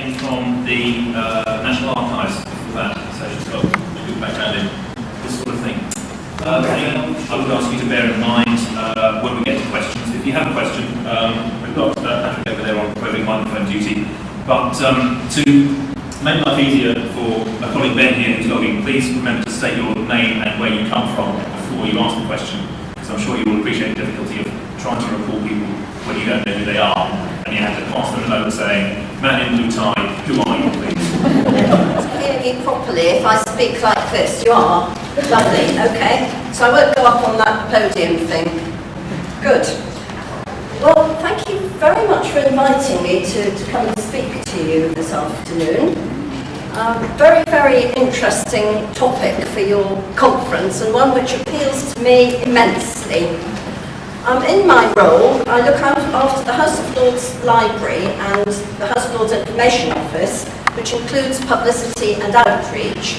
in from the National Archives for that, so she's got a good background in this sort of thing. I would ask you to bear in mind when we get to questions. If you have a question, we've got Patrick over there on roving microphone duty. But to make life easier for my colleague Ben here who's logging, please remember to state your name and where you come from before you ask the question, because I'm sure you will appreciate the difficulty of trying to recall people when you don't know who they are, and you have to pass them a note saying, "Man in blue tie, who are you, please?" To hear me properly, if I speak like this, you are? Lovely, okay. So I won't go up on that podium thing. Good. Well, thank you very much for inviting me to come and speak to you this afternoon. Very, very interesting topic for your conference, and one which appeals to me immensely. In my role, I look after the House of Lords Library and the House of Lords Information Office, which includes publicity and outreach.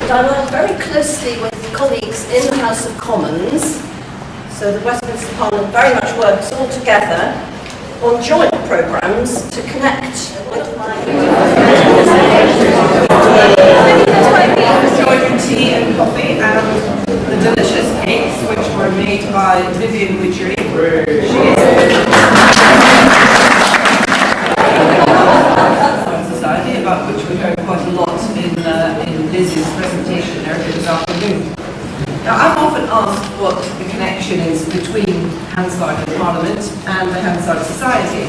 And I work very closely with colleagues in the House of Commons, so the Westminster Parliament very much works all together on joint programmes to connect with enjoying tea and coffee and the delicious cakes which were made by Vivian Widgery. She is Society, about which we heard quite a lot in Liz's presentation earlier this afternoon. Now, I'm often asked what the connection is between Hansard and Parliament and the Hansard Society,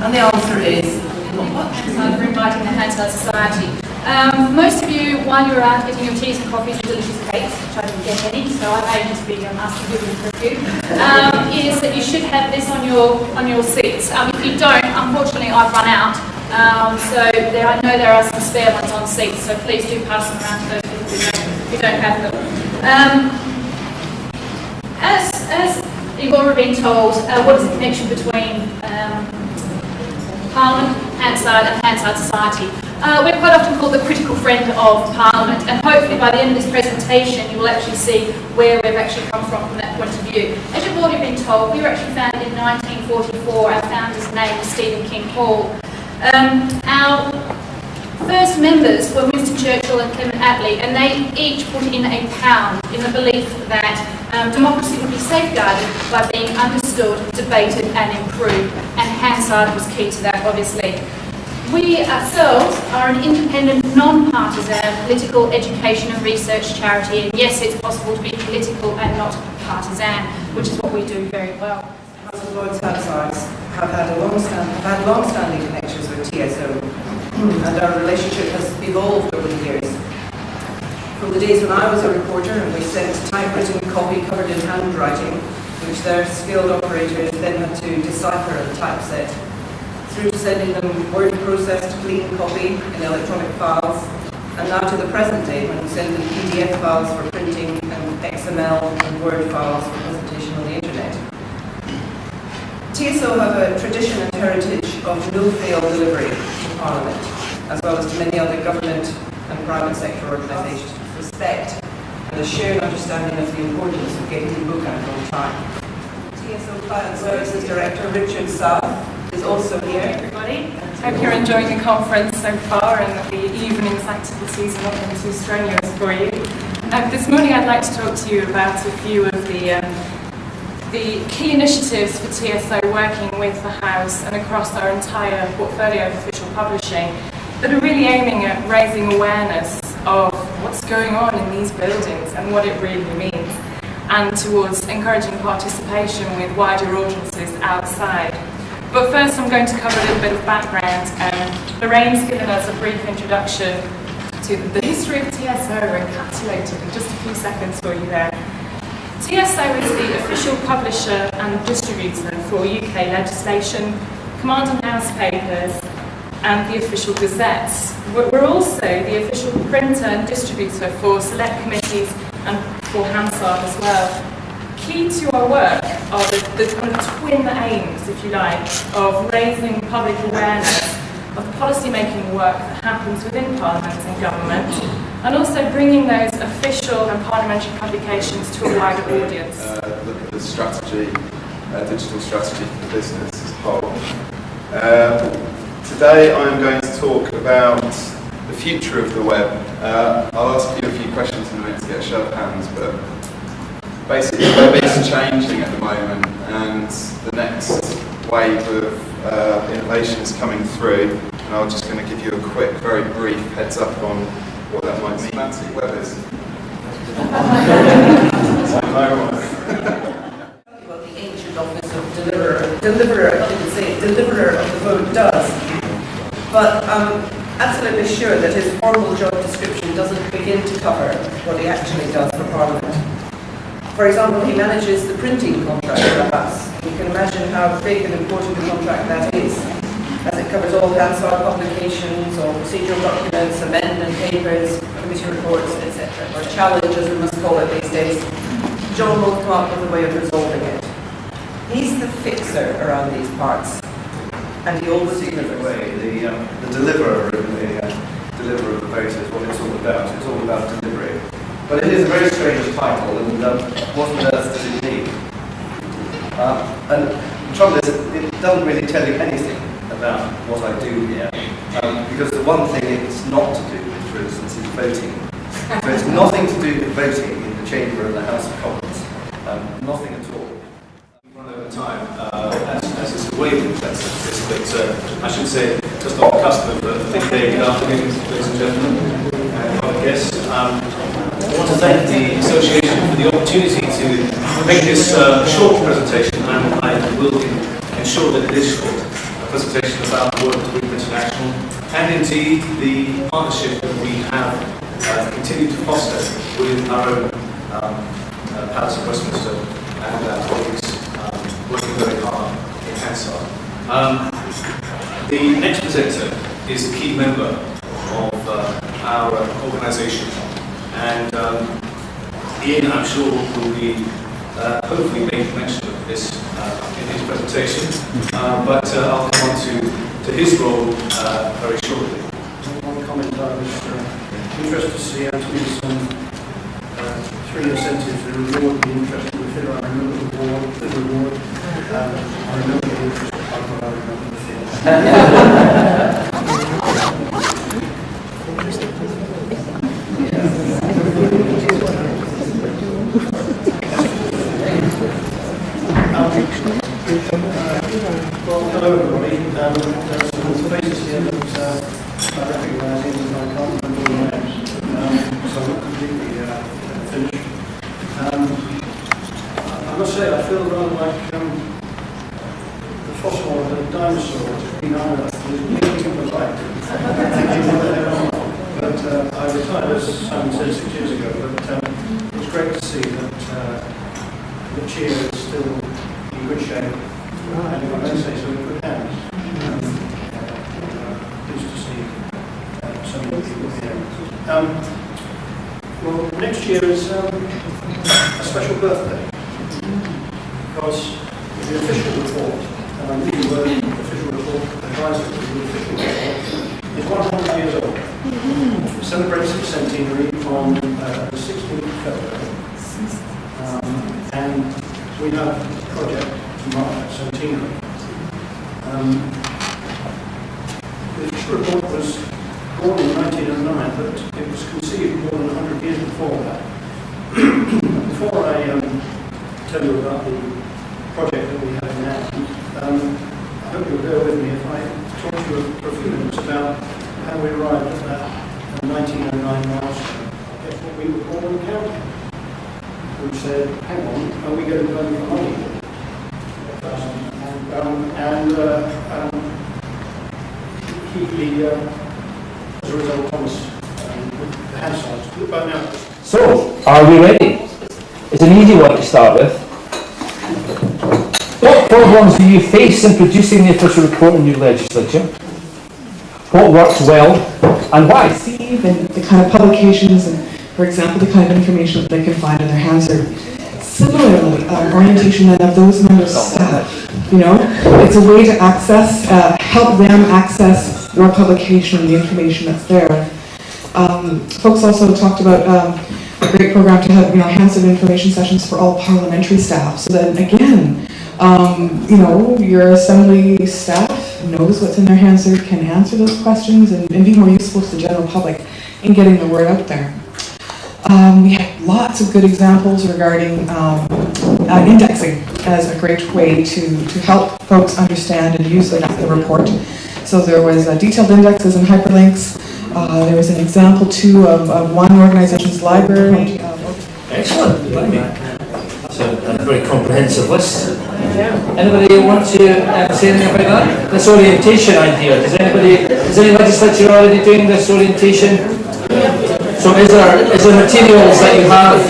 and the answer is not much. Thanks for inviting the Hansard Society. Most of you, while you were out getting your teas and coffees and delicious cakes, which I didn't get any, so I may just be asking you for a few, is that you should have this on your seats. If you don't, unfortunately, I've run out. So I know there are some spare ones on seats, so please do pass them around to those people who don't have them. As you've already been told, what is the connection between Parliament, Hansard and Hansard Society? We're quite often called the critical friend of Parliament, and hopefully by the end of this presentation you will actually see where we've actually come from that point of view. As you've already been told, we were actually founded in 1944. Our founder's name was Stephen King Hall. Our first members were Winston Churchill and Clement Attlee, and they each put in £1 in the belief that democracy would be safeguarded by being understood, debated and improved, and Hansard was key to that, obviously. We ourselves are an independent, non-partisan political education and research charity, and yes, it's possible to be political and not partisan, which is what we do very well. House of Lords Hansards have had long-standing connections with TSO, and our relationship has evolved over the years. From the days when I was a reporter and we sent typewritten copy covered in handwriting, which their skilled operators then had to decipher and typeset, through to sending them word-processed clean copy in electronic files, and now to the present day when we send them PDF files for printing and XML and Word files for presentation on the internet. TSO have a tradition and heritage of no-fail delivery to Parliament, as well as to many other government and private sector organisations. Respect and a shared understanding of the importance of getting the book out on time. TSO Client Services Director Richard South is also here. Hey everybody, hope you're enjoying the conference so far and that the evening's activities are not been too strenuous for you. This morning I'd like to talk to you about a few of the key initiatives for TSO working with the House and across our entire portfolio of official publishing that are really aiming at raising awareness of what's going on in these buildings and what it really means, and towards encouraging participation with wider audiences outside. But first I'm going to cover a little bit of background. Lorraine's given us a brief introduction to the history of TSO, encapsulated in just a few seconds for you there. TSO is the official publisher and distributor for UK legislation, command and house papers, and the official gazettes. We're also the official printer and distributor for select committees and for Hansard as well. Key to our work are the kind of twin aims, if you like, of raising public awareness of the policy-making work that happens within Parliament and government, and also bringing those official and parliamentary publications to a wider audience. Look at the strategy, digital strategy for the business as a whole. Today I am going to talk about the future of the web. I'll ask you a few questions in a minute to get a show of hands, but basically the web is changing at the moment, and the next wave of innovation is coming through, and I'm just going to give you a quick, very brief heads up on what that might mean. Semantic web is. What the ancient office of deliverer of the vote does, but I'm absolutely sure that his formal job description doesn't begin to cover what he actually does for Parliament. For example, he manages the printing contract for us. You can imagine how big and important a contract that is, as it covers all Hansard publications or procedural documents, amendment papers, committee reports, etc., or challenge as we must call it these days. John will come up with a way of resolving it. He's the fixer around these parts, and he always delivers. The deliverer of the vote is what it's all about. It's all about delivery. But it is a very strange title, and what on earth does it mean? And the trouble is, it doesn't really tell you anything about what I do here, because the one thing it's not to do with, for instance, is voting. So it's nothing to do with voting in the chamber of the House of Commons. Nothing at all. Run over time, as is the way that that's this, but I should say, just on the cusp of midday, good afternoon, ladies and gentlemen, and other guests. I want to thank the Association for the opportunity to make this short presentation, and I will ensure that it is short, a presentation about the work of the Group International, and indeed the partnership that we have continued to foster with our own Palace of Westminster and our colleagues working very hard in Hansard. The next presenter is a key member of our organisation, and Ian, I'm sure, will be hopefully making mention of this in his presentation, but I'll come on to his role very shortly. One comment, I was interested to see Anthony's 3 incentives, the reward, the interest, the figure. I remember the reward, I remember the interest, I remember the figure. Well, hello everybody. There's some faces here that I recognise, even though I can't remember all the names. So I'm not completely finished. I must say, I feel rather like the fossil of the dinosaur that's been on Earth, who's blinking at the light. But I retired, as Simon said, 6 years ago, but it was great to see that the CHEA is still in good shape, and if I may say so, in good hands. Pleased to see so many people here. Well, next year is a special birthday, because the official report, and I'm reading the official report, advisory to the official report, is 100 years old. It celebrates its centenary on the 16th of February. And we have a project to mark that centenary. The official report was born in 1909, but it was conceived more than 100 years before that. Before I tell you about the project that we have in hand, I hope you'll bear with me if I talk to you for a few minutes about how we arrived at that 1909 milestone. That's what we were all counting. We said, hang on, are we going to run for money? As a result, Thomas, the Hansards, but now. So, are we ready? It's an easy one to start with. What problems do you face in producing the official report in your legislature? What works well and why? And the kind of publications and, for example, the kind of information that they can find in their Hansard. Similarly, orientation then of those members of staff, it's a way to access, help them access your publication and the information that's there. Folks also talked about a great program to have, Hansard information sessions for all parliamentary staff. So then again, your assembly staff knows what's in their Hansard can answer those questions and be more useful to the general public in getting the word out there. We have lots of good examples regarding indexing as a great way to help folks understand and use the report. So there was detailed indexes and hyperlinks. There was an example too of one organization's library. Excellent. That's a very comprehensive list. Anybody want to say anything about that? This orientation idea. Is any legislature already doing this orientation? So is there materials that you have?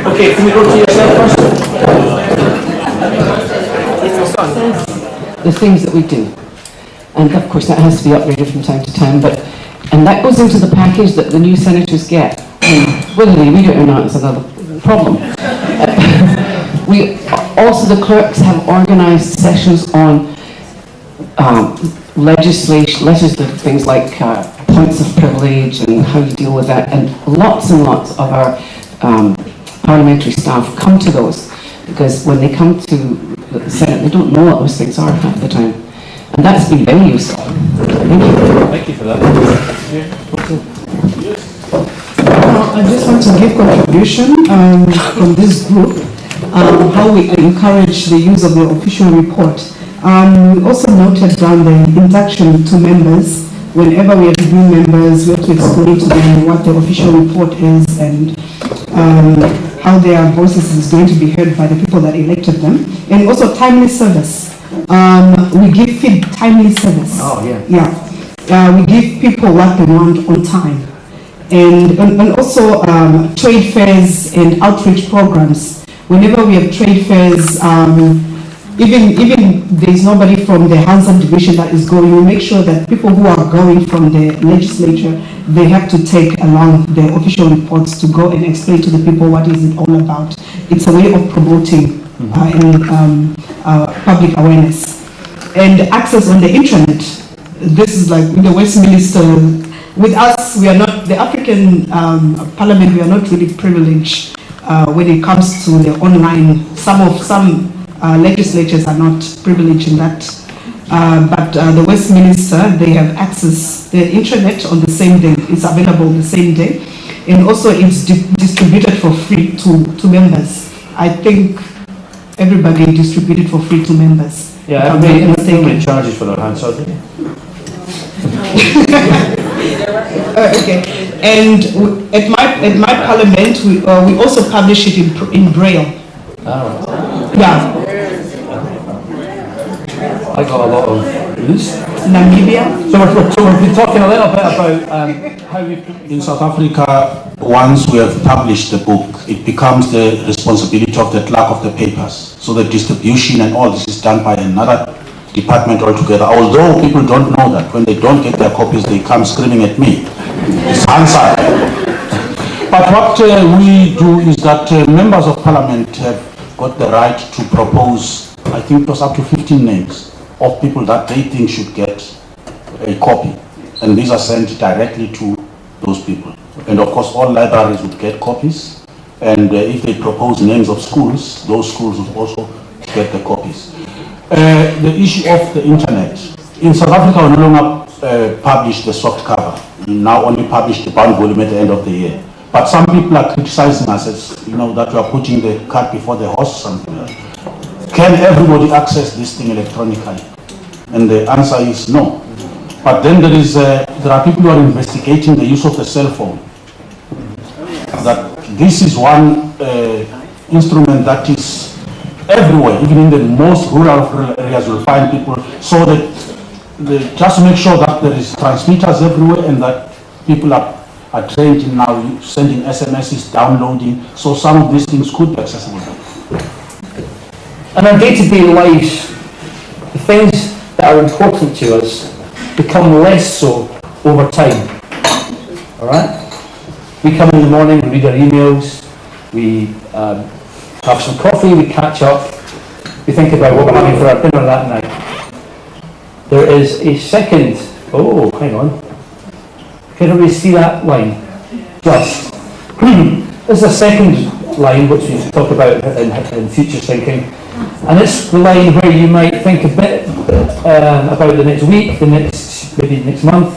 Okay, can we go to yourself first? The things that we do. And of course that has to be upgraded from time to time, and that goes into the package that the new senators get. And whether they read it or not is another problem. We also, the clerks have organised sessions on legislative things like points of privilege and how you deal with that, and lots of our parliamentary staff come to those, because when they come to the Senate they don't know what those things are half the time, and that's been very useful. Thank you. Thank you for that. I just want to give contribution from this group, how we encourage the use of the official report. We also noted down the induction to members. Whenever we have new members, we have to explain to them what the official report is and how their voices is going to be heard by the people that elected them. And also timely service. We give timely service. Oh, yeah. Yeah. We give people what they want on time. And also trade fairs and outreach programs. Whenever we have trade fairs, even there is nobody from the Hansard division that is going, we make sure that people who are going from the legislature, they have to take along the official reports to go and explain to the people what is it all about. It's a way of promoting public awareness. And access on the internet. This is like in the Westminster. With us, we are not, the African Parliament, we are not really privileged when it comes to the online. Some legislatures are not privileged in that. But the Westminster, they have access, the internet on the same day. It's available the same day. And also it's distributed for free to members. I think everybody distributed for free to members. Yeah, everybody charges for their Hansard. Okay, and at my parliament, we also publish it in Braille. Oh. Yeah. I got a lot of news. Namibia. So we've been talking a little bit about how we. In South Africa, once we have published the book, it becomes the responsibility of the clerk of the papers. So the distribution and all this is done by another department altogether. Although people don't know that, when they don't get their copies, they come screaming at me. It's Hansard. But what we do is that members of parliament have got the right to propose, I think it was up to 15 names of people that they think should get a copy. And these are sent directly to those people. And of course, all libraries would get copies. And if they propose names of schools, those schools would also get the copies. The issue of the internet. In South Africa, we no longer publish the soft cover. We now only publish the bound volume at the end of the year. But some people are criticizing us as, that we are putting the cart before the horse or something. Can everybody access this thing electronically? And the answer is no. But then there are people who are investigating the use of the cell phone. That this is one instrument that is everywhere, even in the most rural areas you'll find people, so that just make sure that there is transmitters everywhere and that people are trained in now sending SMSs, downloading, so some of these things could be accessible. In our day-to-day lives, the things that are important to us become less so over time. Alright? We come in the morning, we read our emails, we have some coffee, we catch up, we think about what we're having for our dinner that night. There is a second, hang on. Can everybody see that line? Just. There's a second line which we talk about in future thinking, And it's the line where you might think a bit about the next week, maybe the next month.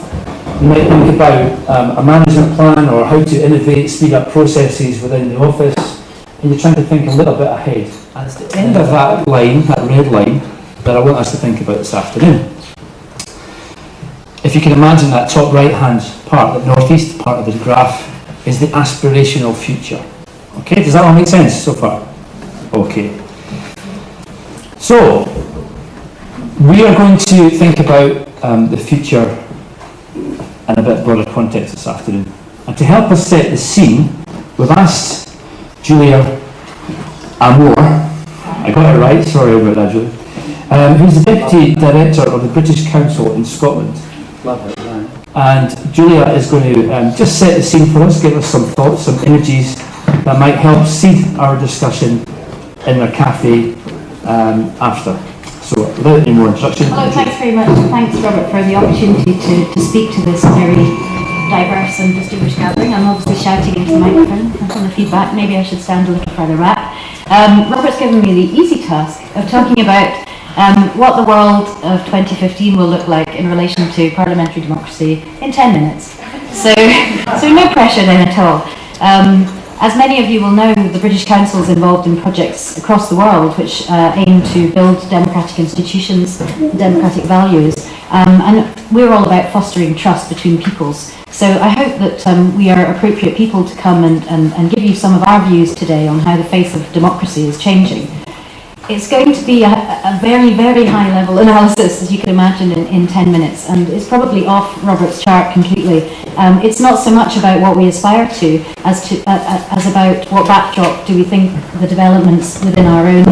You might think about a management plan or how to innovate, speed up processes within the office, and you're trying to think a little bit ahead. And it's the end of that line, that red line, that I want us to think about this afternoon. If you can imagine that top right-hand part, that northeast part of the graph, is the aspirational future. Okay, does that all make sense so far? Okay. So, we are going to think about the future in a bit broader context this afternoon. And to help us set the scene, we've asked Julia Amour, I got it right, sorry about that, Julia, who's the Deputy Director of the British Council in Scotland. Love it, right. And Julia is going to just set the scene for us, give us some thoughts, some images that might help seed our discussion in their cafe after. So without any more introduction. Hello, thanks very much. Thanks, Robert, for the opportunity to speak to this very diverse and distinguished gathering. I'm obviously shouting into the microphone. That's on the feedback. Maybe I should stand a little further back. Robert's given me the easy task of talking about what the world of 2015 will look like in relation to parliamentary democracy in 10 minutes. So no pressure then at all. As many of you will know, the British Council is involved in projects across the world which aim to build democratic institutions, democratic values, and we're all about fostering trust between peoples. So I hope that we are appropriate people to come and give you some of our views today on how the face of democracy is changing. It's going to be a very, very high level analysis, as you can imagine, in 10 minutes, and it's probably off Robert's chart completely. It's not so much about what we aspire to as about what backdrop do we think the developments within our own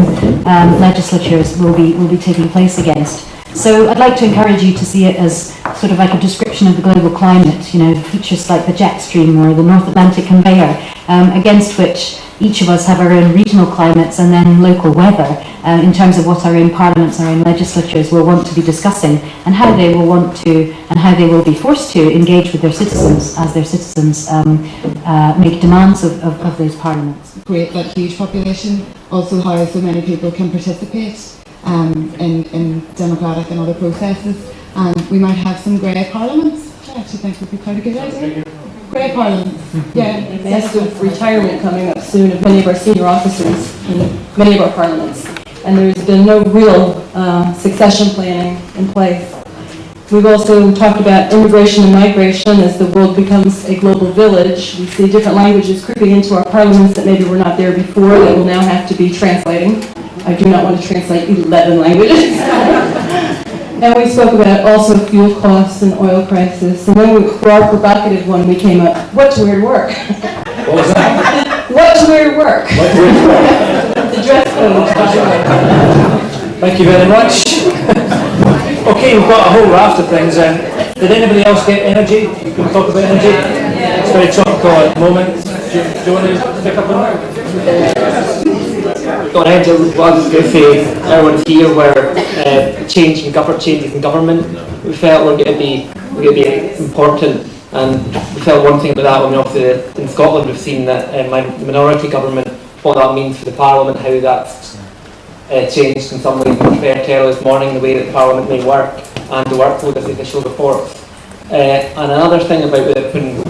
legislatures will be taking place against. So I'd like to encourage you to see it as sort of like a description of the global climate, features like the jet stream or the North Atlantic conveyor, against which each of us have our own regional climates and then local weather in terms of what our own parliaments, our own legislatures will want to be discussing and how they will want to and how they will be forced to engage with their citizens as their citizens make demands of those parliaments. Great that huge population, also how so many people can participate in democratic and other processes, and we might have some grey parliaments, which I actually think would be quite a good idea. Grey parliaments, yeah. Yes, with retirement coming up soon of many of our senior officers in many of our parliaments, and there's been no real succession planning in place. We've also talked about immigration and migration as the world becomes a global village. We see different languages creeping into our parliaments that maybe were not there before that will now have to be translating. I do not want to translate 11 languages. And we spoke about also fuel costs and oil prices. And then for our provocative one, we came up, what's weird work? What was that? What's weird work? What's weird work? The dress code. Thank you very much. Okay, we've got a whole raft of things. Did anybody else get energy? You can talk about energy? It's very topical at the moment. Do you want to pick up on that? What I was going to say, everyone's here where changes in government, we felt were going to be important, and we felt one thing about that when we obviously in Scotland we've seen that the minority government, what that means for the Parliament, how that's changed in some ways. We heard earlier this morning the way that the Parliament may work and the workload of the official reports. And another thing about when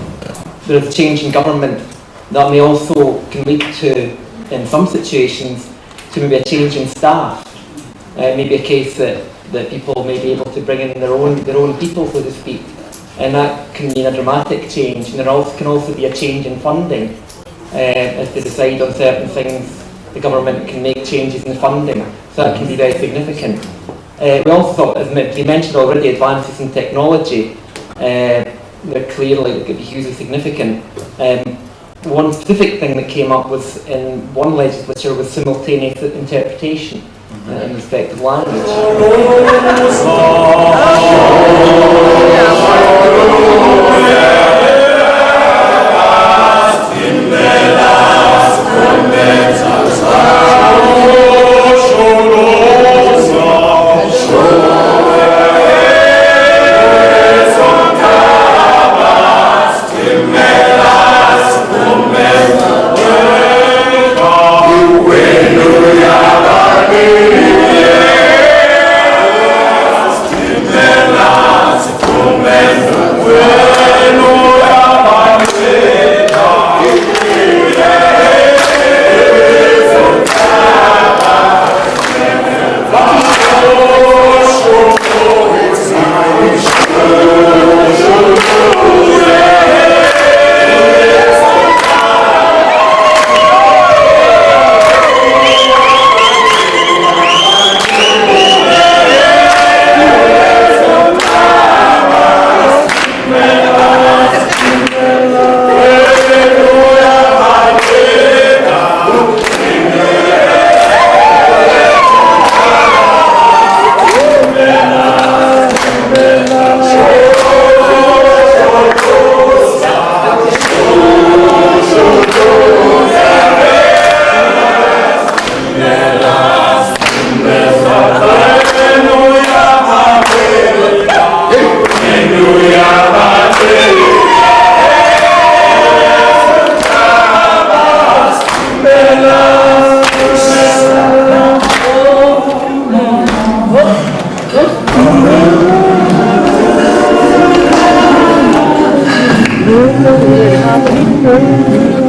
there's a change in government, that may also can lead to, in some situations, to maybe a change in staff. Maybe a case that people may be able to bring in their own people, so to speak. And that can mean a dramatic change. And there can also be a change in funding. If they decide on certain things, the government can make changes in funding. So that can be very significant. We also thought, as you mentioned already, advances in technology, they're clearly going to be hugely significant. One specific thing that came up was in one legislature was simultaneous interpretation in respect of language. Hallelujah. Happy birthday.